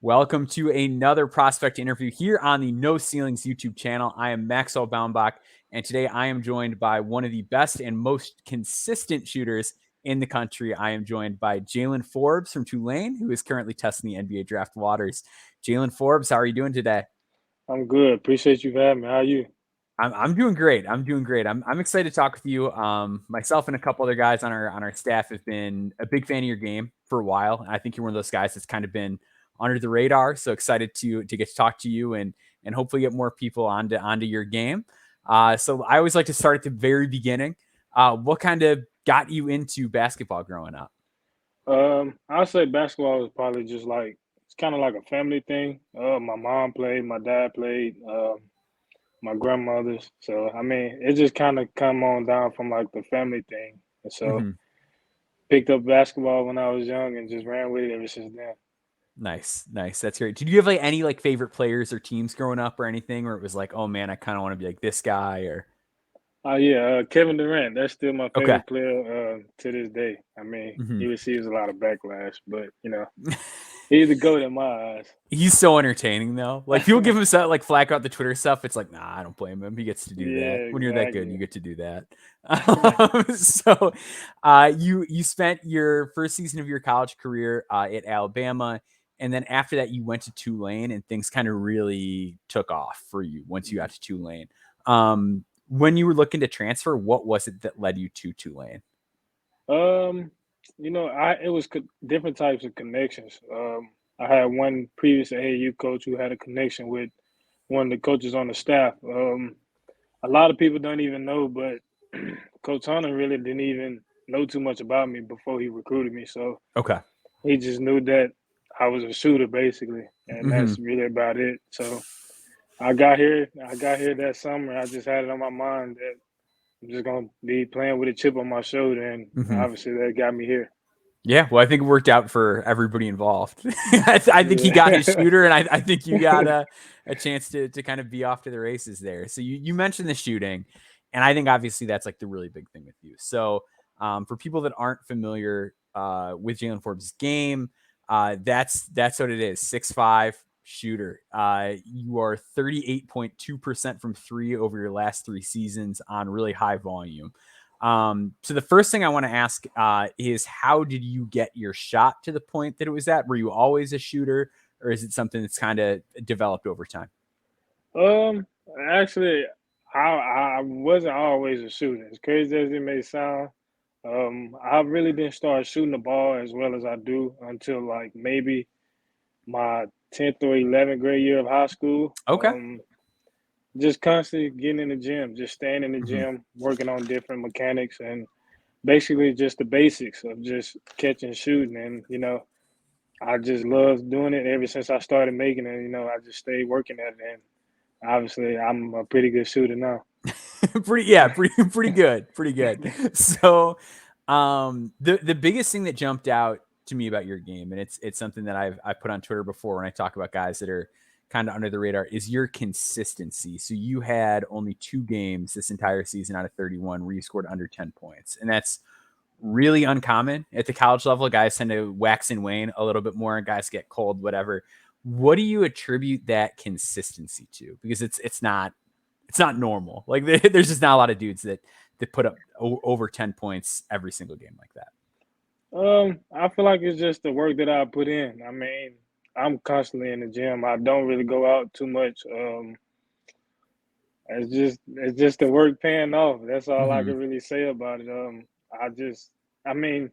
Welcome to another prospect interview here on the No Ceilings YouTube channel. I am Maxwell Baumbach, and today I am joined by one of the best and most consistent shooters in the country. I am joined by Jaylen Forbes from Tulane, who is currently testing the NBA draft waters. Jaylen Forbes, how are you doing today? I'm good. Appreciate you for having me. How are you? I'm doing great. I'm doing great. I'm excited to talk with you. Myself and a couple other guys on our staff have been a big fan of your game for a while. I think you're one of those guys that's kind of been under the radar. So excited to get to talk to you and hopefully get more people onto your game. So I always like to start at the very beginning. What kind of got you into basketball growing up? I'd say basketball is probably just like it's kind of like a family thing. My mom played, my dad played, my grandmothers. So I mean, it just kind of come on down from like the family thing. And so Mm-hmm. picked up basketball when I was young and just ran with it ever since then. Nice, nice. That's great. Did you have like any like favorite players or teams growing up or anything, or it was like, oh man, I kind of want to be like this guy or Oh yeah, Kevin Durant. That's still my okay. favorite player to this day. I mean, Mm-hmm. he receives a lot of backlash, but he's the goat in my eyes. He's so entertaining though. Like people give him stuff like flack out the Twitter stuff. It's like, nah, I don't blame him. He gets to do that. Yeah, When you're that good, you exactly. get to do that. So, you spent your first season of your college career at Alabama, and then after that, you went to Tulane, and things kind of really took off for you once you got to Tulane. When you were looking to transfer, what was it that led you to Tulane? Um, I it was different types of connections. I had one previous AAU coach who had a connection with one of the coaches on the staff. A lot of people don't even know, but Coach Hunter really didn't even know too much about me before he recruited me. So Okay. he just knew that I was a shooter basically, and Mm-hmm. that's really about it. So I got here that summer. I just had it on my mind that I'm just gonna be playing with a chip on my shoulder, and Mm-hmm. obviously that got me here. Yeah, well, I think it worked out for everybody involved. I think he got his Yeah. shooter, and I think you got a chance to kind of be off to the races there. So you mentioned the shooting, and I think obviously that's like the really big thing with you. So for people that aren't familiar with Jaylen Forbes' game, that's what it is. 6'5" shooter. You are 38.2% from three over your last three seasons on really high volume. So the first thing I want to ask is how did you get your shot to the point that it was at? Were you always a shooter, or is it something that's kind of developed over time? Um, actually, I wasn't always a shooter. As crazy as it may sound, I really didn't start shooting the ball as well as I do until like maybe my 10th or 11th grade year of high school. Okay. Just constantly getting in the gym, just staying in the Mm-hmm. gym, working on different mechanics and basically just the basics of just catching, shooting, and I just love doing it ever since I started making it. I just stayed working at it, and obviously I'm a pretty good shooter now. Pretty good, pretty good. So, the biggest thing that jumped out to me about your game, and it's something that I put on Twitter before when I talk about guys that are kind of under the radar, is your consistency. So you had only 2 games this entire season out of 31 where you scored under 10 points, and that's really uncommon at the college level. Guys tend to wax and wane a little bit more, and guys get cold, whatever. What do you attribute that consistency to? Because it's not normal. Like there's just not a lot of dudes that put up over 10 points every single game like that. I feel like it's just the work that I put in. I mean, I'm constantly in the gym. I don't really go out too much. It's just the work paying off. That's all I Mm-hmm. can really say about it. I just, I mean,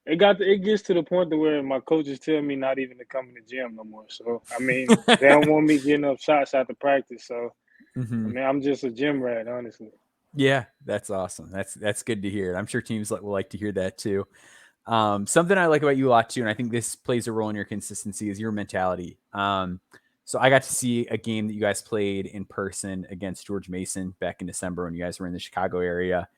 it gets to the point to where my coaches tell me not even to come in the gym no more. So I mean, they don't want me getting up shots after practice. So I Mm-hmm. mean, I'm just a gym rat, honestly. Yeah, that's awesome. That's good to hear. I'm sure teams will like to hear that too. Something I like about you a lot too, and I think this plays a role in your consistency, is your mentality. So I got to see a game that you guys played in person against George Mason back in December when you guys were in the Chicago area.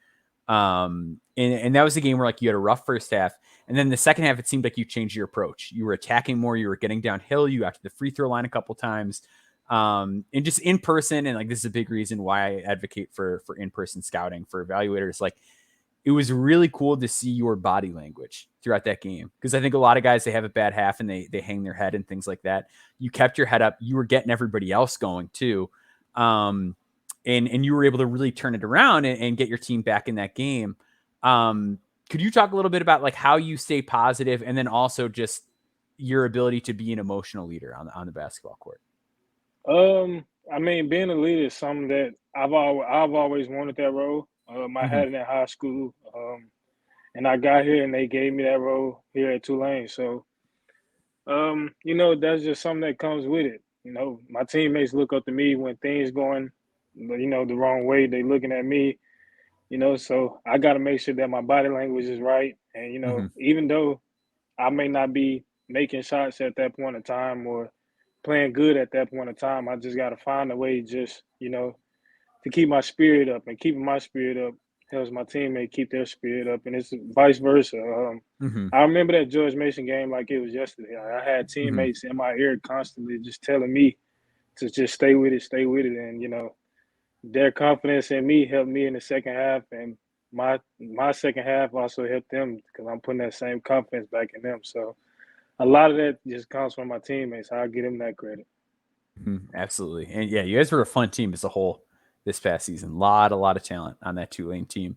And that was a game where like you had a rough first half, and then the second half it seemed like you changed your approach. You were attacking more, you were getting downhill, you got to the free throw line a couple times. And just in person, and like this is a big reason why I advocate for in-person scouting for evaluators. Like it was really cool to see your body language throughout that game. Because I think a lot of guys, they have a bad half and they hang their head and things like that. You kept your head up. You were getting everybody else going too. And you were able to really turn it around and get your team back in that game. Could you talk a little bit about like how you stay positive and then also just your ability to be an emotional leader on the basketball court? I mean, being a leader is something that I've always wanted that role. I had it in high school, and I got here and they gave me that role here at Tulane. So, that's just something that comes with it. My teammates look up to me when things going, the wrong way. They looking at me, so I got to make sure that my body language is right. And, even though I may not be making shots at that point in time or playing good at that point in time, I just got to find a way just, to keep my spirit up, and keeping my spirit up helps my teammate keep their spirit up, and it's vice versa. I remember that George Mason game like it was yesterday. I had teammates in my ear constantly just telling me to just stay with it, and their confidence in me helped me in the second half, and my second half also helped them because I'm putting that same confidence back in them. So a lot of that just comes from my teammates. I'll give them that credit. Absolutely. And yeah, you guys were a fun team as a whole this past season. A lot of talent on that Tulane team.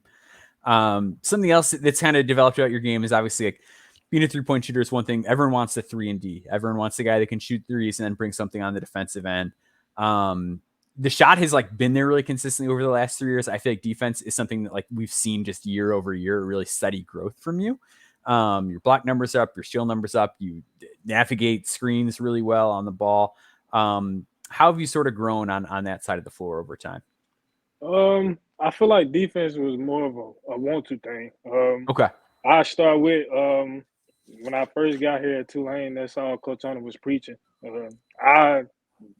Something else that's kind of developed throughout your game is obviously like being a 3-point shooter is one thing. Everyone wants the 3 and D. Everyone wants the guy that can shoot threes and then bring something on the defensive end. The shot has like been there really consistently over the last 3 years. I feel like defense is something that like we've seen just year over year, really steady growth from you. Your block numbers up, your steal numbers up, you navigate screens really well on the ball. How have you sort of grown on that side of the floor over time? I feel like defense was more of a want-to thing. Okay. I start with when I first got here at Tulane, that's all Coach Hunter was preaching. I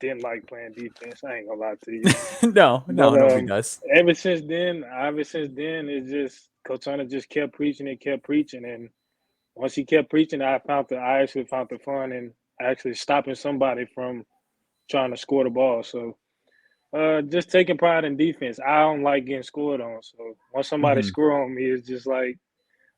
didn't like playing defense. I ain't gonna lie to you. No, But nobody does. ever since then, it's just Coach Hunter just kept preaching and kept preaching. And once he kept preaching, I actually found the fun in actually stopping somebody from trying to score the ball. So just taking pride in defense. I don't like getting scored on. So once somebody score on me, it's just like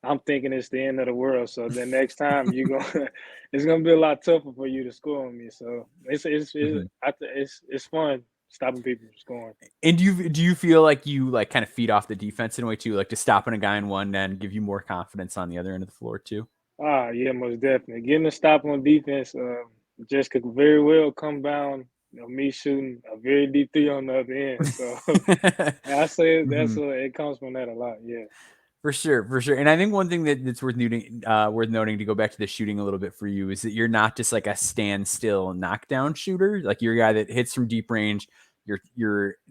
I'm thinking it's the end of the world. So the next time it's gonna be a lot tougher for you to score on me. So it's fun stopping people from scoring. And do you feel like you like kind of feed off the defense in a way too, like to stopping a guy in one end give you more confidence on the other end of the floor too? Yeah, most definitely. Getting a stop on defense just could very well come down, me shooting a very deep three on the other end. So I say it comes from that a lot. Yeah. For sure. And I think one thing that's worth noting to go back to the shooting a little bit for you is that you're not just like a standstill knockdown shooter. Like you're a guy that hits from deep range. The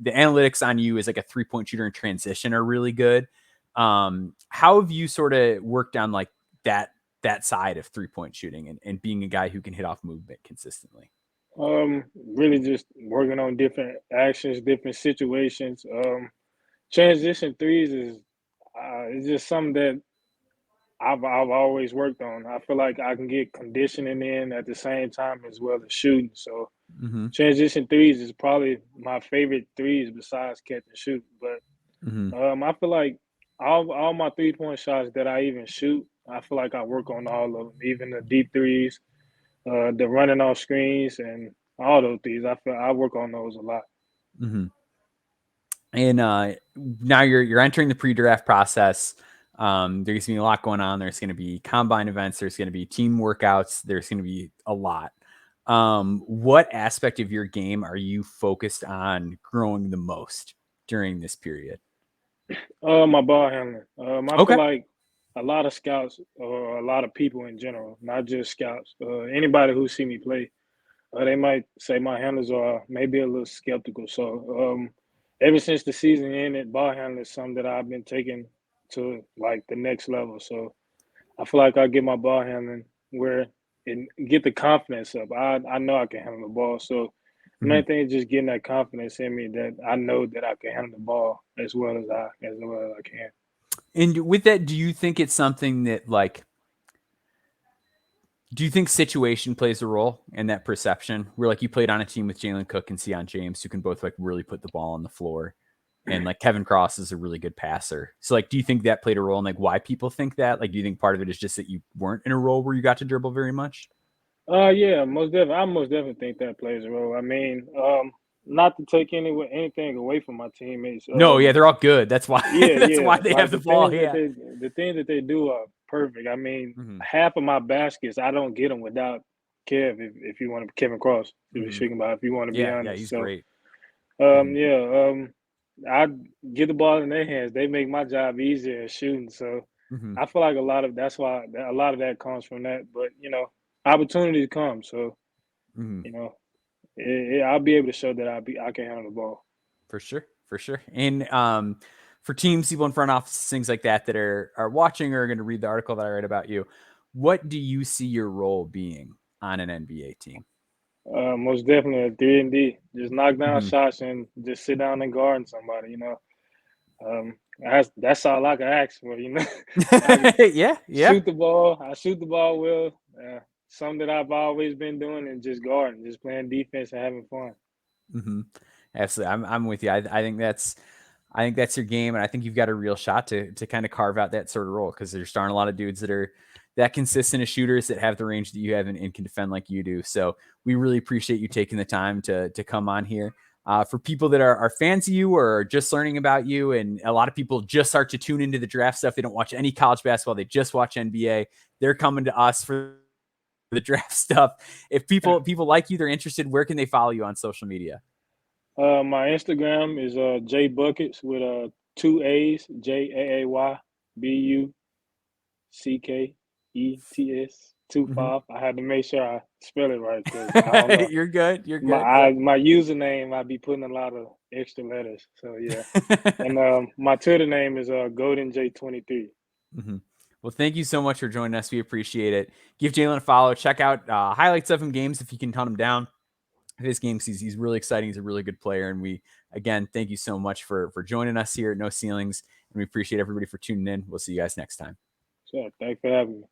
analytics on you is like a 3-point shooter in transition are really good. How have you sort of worked on like that side of 3-point shooting and being a guy who can hit off movement consistently? Really just working on different actions, different situations. Transition threes is it's just something that I've always worked on. I feel like I can get conditioning in at the same time as well as shooting. So transition threes is probably my favorite threes besides catch and shoot. But I feel like all my 3-point shots that I even shoot, I feel like I work on all of them, even the deep threes, the running off screens, and all those things. I feel I work on those a lot. And now you're entering the pre-draft process. There's going to be a lot going on. There's going to be combine events. There's going to be team workouts. There's going to be a lot. What aspect of your game are you focused on growing the most during this period? My ball handling. I Okay. feel like a lot of scouts or a lot of people in general, not just scouts, anybody who see me play, they might say my handles are maybe a little skeptical. So ever since the season ended, ball handling is something that I've been taking to like the next level. So I feel like I get my ball handling where and get the confidence up. I know I can handle the ball. So the main thing is just getting that confidence in me that I know that I can handle the ball as well as I can. And with that, do you think it's something that like, do you think situation plays a role in that perception where like you played on a team with Jalen Cook and Sion James who can both like really put the ball on the floor and like Kevin Cross is a really good passer. So like, do you think that played a role in like why people think that? Like, do you think part of it is just that you weren't in a role where you got to dribble very much? Yeah, most definitely. I most definitely think that plays a role. I mean, not to take anything away from my teammates. No, yeah, they're all good. That's why Yeah, that's yeah. why they have Like the ball. Yeah. the things that they do are perfect. I mean, Mm-hmm. half of my baskets I don't get them without if you want to Kevin Cross, if you're Mm-hmm. speaking about, if you want to be Yeah, yeah, honest. he's So great. Mm-hmm. yeah, I get the ball in their hands. They make my job easier at shooting. So Mm-hmm. I feel like that's why a lot of that comes from that. But opportunities come. So Mm-hmm. you know, I'll be able to show that I can handle the ball. For sure, for sure. And for teams, people in front offices, things like that are watching or are going to read the article that I write about you, what do you see your role being on an NBA team? Most definitely a 3 and D. Just knock down Mm-hmm. shots and just sit down and guard somebody. That's all I can ask for. I can Yeah, yeah. shoot the ball. I shoot the ball well. Something that I've always been doing and just guarding, just playing defense and having fun. Mm-hmm. Absolutely, I'm with you. I think that's your game, and I think you've got a real shot to kind of carve out that sort of role because there's starting a lot of dudes that are that consistent as shooters that have the range that you have and can defend like you do. So we really appreciate you taking the time to come on here. For people that are fans of you or are just learning about you, and a lot of people just start to tune into the draft stuff. They don't watch any college basketball; they just watch NBA. They're coming to us for the draft stuff. If people like you, they're interested. Where can they follow you on social media? My Instagram is J Buckets with two A's, JAAYBUCKETS Mm-hmm. 25. I had to make sure I spell it right because I don't know. You're good. You're My good. my username I be putting a lot of extra letters. So yeah. And my Twitter name is Golden J23. Mm-hmm. Well, thank you so much for joining us. We appreciate it. Give Jaylen a follow. Check out highlights of him games if you can hunt him down. His games, he's really exciting. He's a really good player. And we, again, thank you so much for joining us here at No Ceilings. And we appreciate everybody for tuning in. We'll see you guys next time. So thanks for having me.